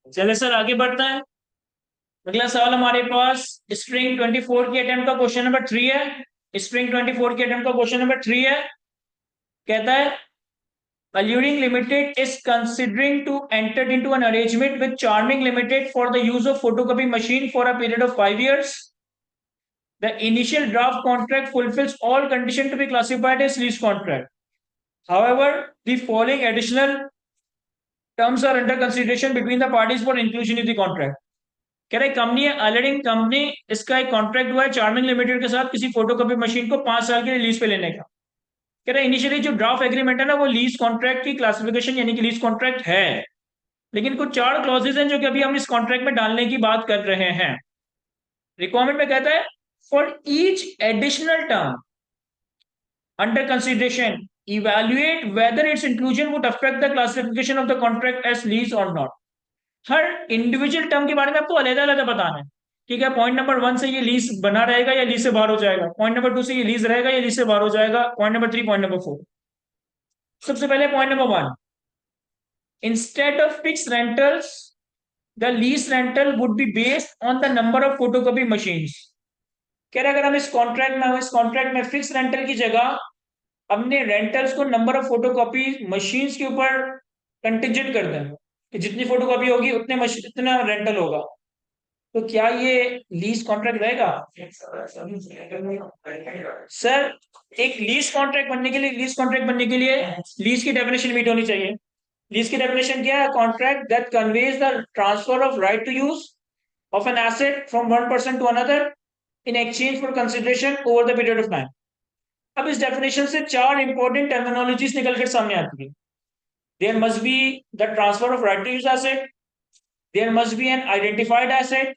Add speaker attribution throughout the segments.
Speaker 1: चले सर आगे बढ़ते हैं। अगला सवाल हमारे पास स्प्रिंग 24 की अटेम्प्ट का क्वेश्चन नंबर 3 है। स्प्रिंग 24 की अटेम्प्ट का क्वेश्चन नंबर 3 है। कहता है Alluring Limited is considering to enter into an arrangement with Charming Limited for the use of photocopy machine for a period of 5 years. The initial draft contract fulfills all conditions to be classified as lease contract. However, the following additional terms are under consideration between the parties for inclusion in the contract. कह रहे company है अलडिंग company, इसका एक contract हुआ है charming limited के साथ किसी फोटोकॉपी मशीन को 5 साल के लिए लीज पे लेने का। कह रहे इनिशियली जो ड्राफ्ट एग्रीमेंट है ना वो लीज कॉन्ट्रैक्ट की क्लासिफिकेशन यानी कि लीज कॉन्ट्रैक्ट है, लेकिन कुछ 4 क्लॉजेज हैं जो कि अभी हम इस कॉन्ट्रैक्ट में डालने की बात कर रहे हैं। रिक्वायरमेंट में कहता है for each additional term under consideration evaluate whether its inclusion would affect the classification of the contract as lease or not। Her individual term के बारे में आपको अलग अलग बताना है। ठीक है, पॉइंट नंबर 1 से ये लीज बना रहेगा या लीज से बाहर हो जाएगा, पॉइंट नंबर 2 से ये लीज रहेगा या लीज से बाहर हो जाएगा, पॉइंट नंबर 3, पॉइंट नंबर 4। सबसे पहले point number 1, instead of fix rentals the lease rental would be based on the number of photocopy machines. कह रहे अगर हम इस कॉन्ट्रैक्ट में फिक्स रेंटल की जगह हमने रेंटल्स को नंबर ऑफ फोटोकॉपी मशीन्स के ऊपर कंटिजेंट कर दें कि जितनी फोटोकॉपी होगी इतना रेंटल होगा, तो क्या ये लीज कॉन्ट्रैक्ट रहेगा? सर एक लीज कॉन्ट्रैक्ट बनने के लिए लीज की डेफिनेशन मीट होनी चाहिए। लीज की डेफिनेशन क्या है? Contract that conveys the transfer of right to use of an asset from one person to another in exchange for consideration over the period of time. अब इस definition से 4 important terminologies निकल कर सामने आती है। There must be the transfer of right to use asset, there must be an identified asset,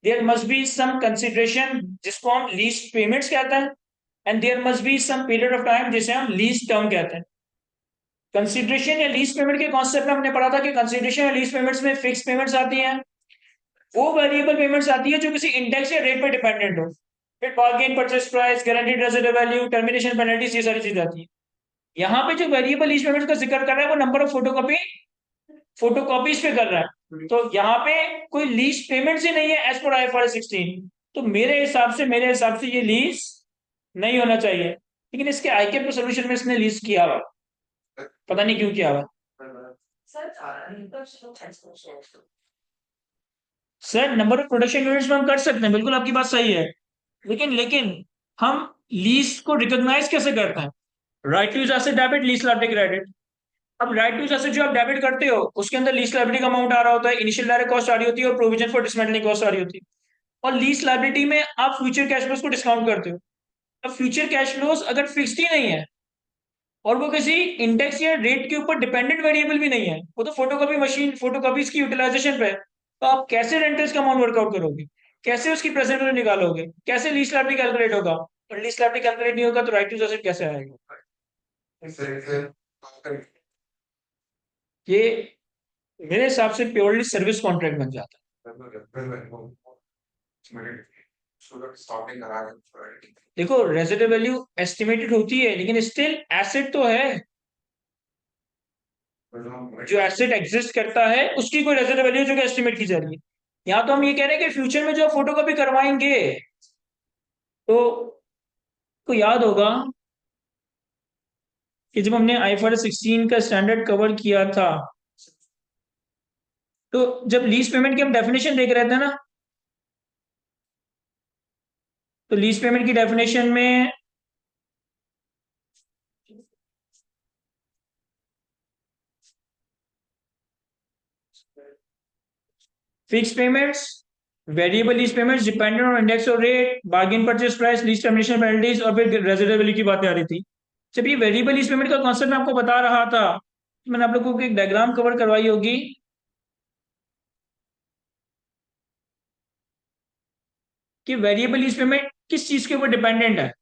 Speaker 1: there must be some consideration जिसको हम लीज पेमेंट्स कहते हैं, and there must be some period of time जिसे हम lease term कहते हैं। Consideration या lease payment के कॉन्सेप्ट में हमने पढ़ा था कि कंसिडरेशन या लीज पेमेंट्स में फिक्स पेमेंट्स आती हैं, वो वेरिएबल पेमेंट्स आती है जो किसी इंडेक्स या रेट पे डिपेंडेंट हो, फिर bargain purchase price, guaranteed residual value, termination penalties, ये सारी चीजें आती है। यहाँ पे जो वेरिएबल लीज पेमेंट्स का जिक्र कर रहा है वो नंबर ऑफ फोटोकॉपीज पे कर रहा है, तो यहाँ पे कोई लीज पेमेंट ही नहीं है एज पर IFRS 16। तो मेरे हिसाब से ये लीज नहीं होना चाहिए, लेकिन इसके आईकेप के सोल्यूशन में इसने लीज किया हुआ, पता नहीं क्यों किया हुआ। Sir number of production units में हम कर सकते हैं, बिल्कुल आपकी बात सही है, लेकिन हम लीज को रिकॉग्नाइज कैसे करते हैं? Right to use asset debit, lease liability credit. अब राइट टू यूज एसेट जो आप डेबिट करते हो उसके अंदर लीज लायबिलिटी का अमाउंट आ रहा होता है, इनिशियल डायरेक्ट कॉस्ट आ रही होती है और प्रोविजन फॉर डिसमेंटलिंग कॉस्ट आ रही होती है, और लीज लायबिलिटी में आप फ्यूचर कैश फ्लोज को डिस्काउंट करते हो। अब फ्यूचर कैश फ्लोज अगर फिक्स्ड ही नहीं है और वो किसी इंडेक्स या रेट के ऊपर डिपेंडेंट वेरिएबल भी नहीं है, वो तो फोटोकॉपीज की यूटिलाइजेशन पे है, तो आप कैसे रेंटल्स का अमाउंट वर्कआउट करोगे? कैसे उसकी प्रेजेंट वैल्यू निकालोगे? कैसे लीज लायबिलिटी कैलकुलेट होगा? और लीज लायबिलिटी कैलकुलेट नहीं होगा तो राइट टू यूज एसेट कैसे आएगा? ये मेरे हिसाब से प्योरली सर्विस कॉन्ट्रैक्ट बन जाता है। देखो रेजिडुअल वैल्यू एस्टिमेटेड होती है लेकिन स्टिल एसेट तो है, जो एसेट एग्जिस्ट करता है उसकी कोई रेजिडुअल वैल्यू जो कि एस्टिमेट की जा रही है। यहाँ तो हम ये कह रहे हैं कि फ्यूचर में जो फोटोकॉपी करवाएंगे तो को याद होगा कि जब हमने IFRS 16 का स्टैंडर्ड कवर किया था तो जब लीज पेमेंट की हम डेफिनेशन देख रहे थे ना, तो लीज पेमेंट की डेफिनेशन में fix payments, variable lease payments dependent on index और rate, bargain purchase price, lease termination penalties और फिर रेजिडुअल वैल्यू की बातें आ रही थी। जब ये वेरिएबल लीज पेमेंट का कॉन्सेप्ट मैं आपको बता रहा था, मैंने आप लोगों को एक डायग्राम कवर करवाई होगी कि वेरिएबल लीज पेमेंट किस चीज के ऊपर डिपेंडेंट है।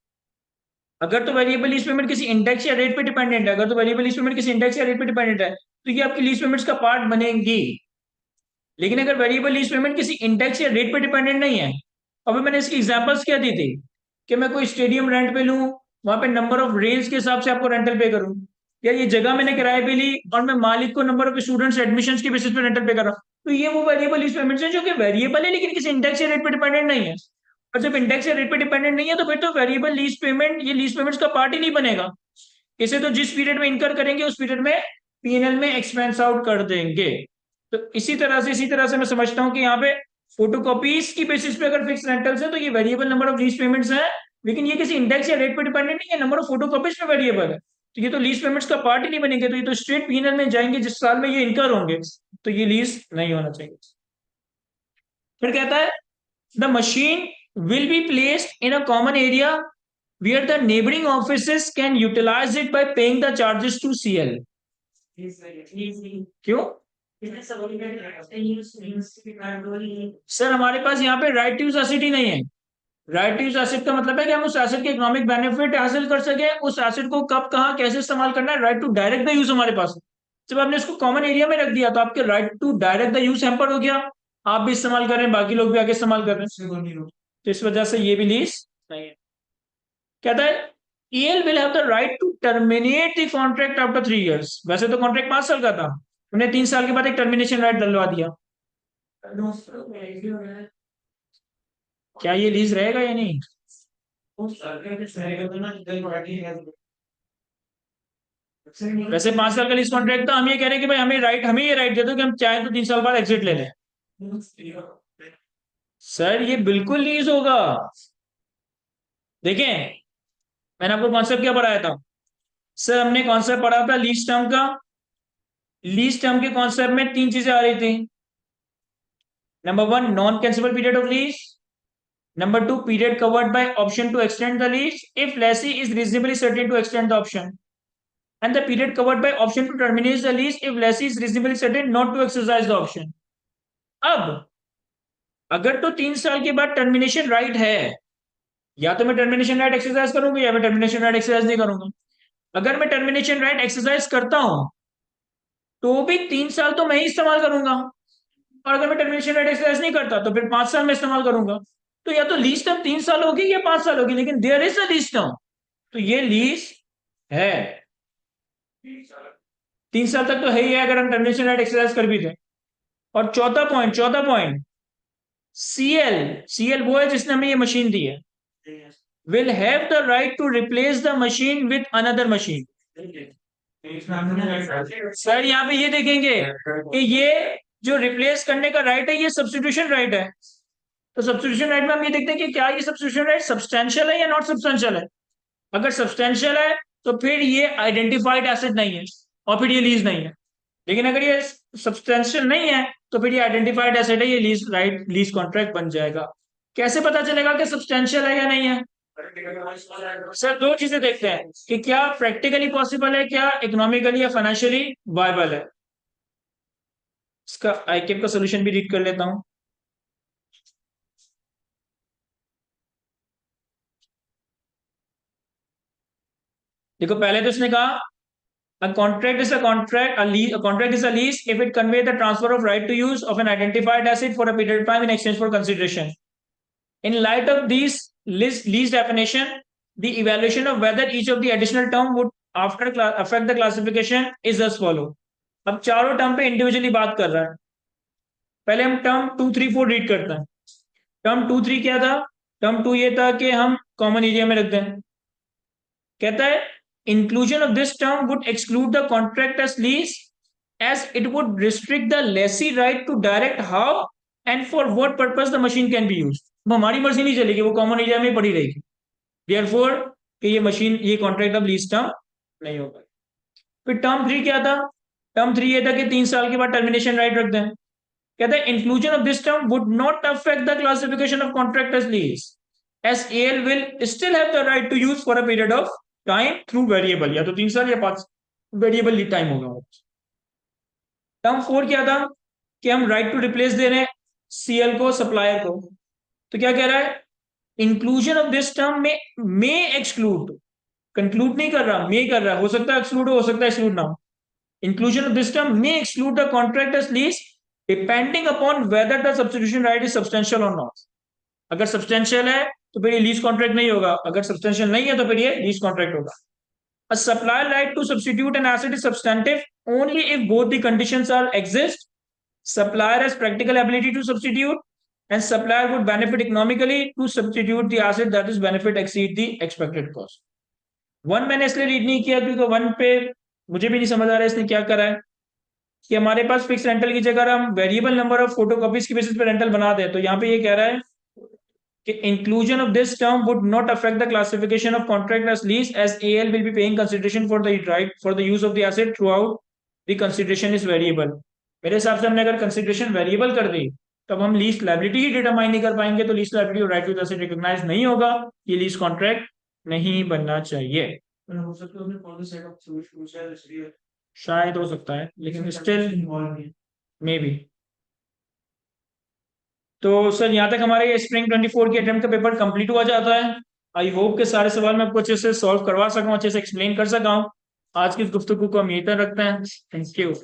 Speaker 1: अगर तो वेरिएबल लीज पेमेंट किसी इंडेक्स या रेट पे डिपेंडेंट है, अगर तो वेरिएबल लीज पेमेंट किसी इंडेक्स या रेट पे डिपेंडेंट है तो ये आपकी लीज पेमेंट्स का पार्ट बनेंगी। लेकिन अगर वेरिएबल लीज पेमेंट किसी इंडेक्स या रेट पे डिपेंडेंट नहीं है, अभी मैंने इसकी एग्जांपल्स क्या दी थी कि मैं कोई स्टेडियम रेंट पे लूं, वहां पे नंबर ऑफ रेंज के हिसाब से आपको रेंटल पे करूं, या ये जगह मैंने किराए पे ली और मैं मालिक को नंबर ऑफ स्टूडेंट्स एडमिशंस के बेसिस पे रेंटल पे कर रहा हूँ, तो ये वो वेरिएबल लीज पेमेंट्स है जो कि वेरिएबल है लेकिन किसी इंडेक्स या रेट पे डिपेंडेंट नहीं है। और जब इंडेक्स या रेट पे डिपेंडेंट नहीं है तो फिर तो वेरिएबल लीज पेमेंट ये लीज पेमेंट्स का पार्ट ही नहीं बनेगा। इसे तो जिस पीरियड में इनकर करेंगे उस पीरियड में पीएनएल में एक्सपेंस आउट कर देंगे। तो इसी तरह से मैं समझता हूँ कि यहाँ पे फोटोकॉपीज की बेसिस पे अगर फिक्स रेंटल्स है तो ये variable number of lease payments है, लेकिन ये किसी इंडेक्स या रेट पे डिपेंडेंट नहीं है, नंबर ऑफ फोटोकॉपीज पे वेरिएबल है। तो ये तो लीज पेमेंट्स का पार्ट ही नहीं बनेंगे, तो ये तो स्ट्रेट पीएनएल में जाएंगे जिस साल में ये इनकर होंगे, तो ये लीज नहीं होना चाहिए। फिर कहता है the machine will be placed in a common area where the neighboring offices can utilize it by paying the charges to CL. क्यों? सर हमारे पास यहाँ पे राइट टू यूज एसेट ही नहीं है। राइट टू यूज एसेट का मतलब है कि हम उस एसेट के इकोनॉमिक बेनिफिट हासिल कर सके, उस एसेट को कब कहाँ कैसे इस्तेमाल करना है, right to direct the use हमारे पास है। जब आपने इसको कॉमन एरिया में रख दिया तो आपके right to direct the use hamper हो गया, आप भी इस्तेमाल कर रहे हैं, बाकी लोग भी आगे इस्तेमाल कर रहे हैं, तो इस वजह से ये भी लीज नहीं है। कहता है EL will have the right to terminate the contract after 3 years। वैसे तो कॉन्ट्रैक्ट 5 साल का था, उन्हें 3 साल के बाद एक टर्मिनेशन राइट डलवा दिया। क्या ये लीज रहेगा या नहीं? वैसे 5 साल का लीज कॉन्ट्रैक्ट था, हम ये कह रहे हैं कि भाई हमें ये राइट दे दो कि हम चाहे तो 3 साल बाद एग्जिट ले लें। सर ये बिल्कुल लीज होगा। देखें मैंने आपको कॉन्सेप्ट क्या पढ़ाया था सर, हमने कॉन्सेप्ट पढ़ा था लीज टर्म का। लीज टर्म के कॉन्सेप्ट में 3 चीजें आ रही थी। Number 1 non cancellable period of lease, number 2 period covered by option to extend the lease if lessee is reasonably certain to extend the option, and the period covered by option to terminate the lease if lessee is reasonably certain not to exercise the option। अब अगर तो 3 साल के बाद termination right है, या तो मैं टर्मिनेशन राइट एक्सरसाइज करूंगा या मैं टर्मिनेशन राइट एक्सरसाइज नहीं करूंगा। अगर मैं टर्मिनेशन राइट एक्सरसाइज करता हूं तो भी 3 साल तो मैं ही इस्तेमाल करूंगा, और अगर मैं टर्मिनेशन राइट एक्सरसाइज नहीं करता तो फिर 5 साल में इस्तेमाल करूंगा। तो या तो लीज टर्म 3 साल होगी या 5 साल होगी, लेकिन there is a lease term, तो ये लीज है। 3 साल तक तो है ही है अगर हम टर्मिनेशन राइट एक्सरसाइज कर भी दें। और चौथा पॉइंट सीएल वो है जिसने हमें ये मशीन दी है, will have the right to replace the machine with another machine. Sir यहाँ पे ये देखेंगे कि ये जो रिप्लेस करने का राइट है ये सब्स्टिट्यूशन राइट है। तो सब्स्टिट्यूशन राइट में हम ये देखते हैं कि क्या ये सब्स्टिट्यूशन राइट सब्सटेंशियल है या नॉट सब्सटेंशियल है। अगर सब्सटेंशियल है तो फिर ये आइडेंटिफाइड एसेट नहीं है और फिर ये लीज नहीं है, लेकिन अगर ये सब्सटेंशियल नहीं है तो फिर ये आइडेंटिफाइड एसेट है, ये लीज राइट लीज कॉन्ट्रैक्ट बन जाएगा। कैसे पता चलेगा कि सब्सटेंशियल है या नहीं है? सर 2 चीजें देखते हैं कि क्या प्रैक्टिकली पॉसिबल है, क्या इकोनॉमिकली या फाइनेंशियली वायबल है। इसका आईकेप का सोल्यूशन भी रीड कर लेता हूं। देखो पहले तो इसने कहा a contract is a contract, a contract is a lease if it convey the transfer of right to use of an identified asset for a period of time in exchange for consideration। In light of these lease definition, the evaluation of whether each of the additional term would after affect the classification is as follow। अब चारों term पे individually बात कर रहा है। पहले हम term 2, 3, 4 read करते हैं। टर्म 2, 3 क्या था? टर्म 2 ये था कि हम कॉमन एरिया में रख दें। कहता है inclusion of this term would exclude the contract as lease as it would restrict the lessee right to direct how and for what purpose the machine can be used। अब हमारी मर्जी नहीं चलेगी, वो कॉमन एरिया में पड़ी रहेगी। Therefore कि ये मशीन ये कॉन्ट्रैक्ट अब लीज टर्म नहीं होगा। फिर टर्म 3 क्या था? टर्म 3 ये था कि 3 साल के बाद टर्मिनेशन राइट रख दें। कहते हैं inclusion of this term would not affect the classification of contract as lease as AL will still have the right to use for a period of time through variable, या तो 3 साल या 5 variable lead time होगा। Term 4 क्या था कि हम right to replace दे रहे हैं सीएल को, सप्लायर को। तो क्या कह रहा है? इंक्लूजन ऑफ दिस टर्म में एक्सक्लूड, कंक्लूड नहीं कर रहा, मे कर रहा है, हो सकता है एक्सक्लूड हो सकता है एक्सक्लूड ना हो। Inclusion of this term may exclude the contract as lease depending upon whether the substitution right is substantial और नॉट। अगर सब्सटेंशियल है तो फिर ये लीज कॉन्ट्रैक्ट नहीं होगा, अगर सब्सटेंशियल नहीं है तो फिर ये लीज कॉन्ट्रैक्ट होगा। A supplier right to substitute an asset is substantive only if both the conditions are exist. Supplier has practical ability to substitute, and supplier would benefit economically to substitute the asset that is benefit exceed the expected cost. One मैंने इसलिए read नहीं किया क्योंकि one पे मुझे भी नहीं समझ आ रहा है इसने क्या करा है कि हमारे पास फिक्स रेंटल की जगह हम वेरिएबल नंबर ऑफ फोटोकॉपीज की बेसिस पे रेंटल बना दे, तो यहाँ पे ये कह रहा है कि inclusion of this term would not affect the classification of contract as lease, as AL will be paying consideration for the right for the use of the asset throughout the consideration is variable. मेरे हिसाब से हमने अगर consideration variable कर दी तब हम lease liability ही determine नहीं कर पाएंगे, तो लीज लाइबिलिटी और राइट टू एसेट रिकॉग्नाइज नहीं होगा, ये लीज कॉन्ट्रैक्ट नहीं बनना चाहिए। हो सकता है शायद हो सकता है, लेकिन स्टिल मे बी। तो सर यहाँ तक हमारे ये स्प्रिंग 24 की अटेम्प्ट का पेपर कंप्लीट हुआ जाता है। आई होप के सारे सवाल मैं आपको अच्छे से सॉल्व करवा सका हूँ, अच्छे से एक्सप्लेन कर सका हूँ। आज की इस गुफ्तगू को हम यहीं तक रखते हैं। Thank you.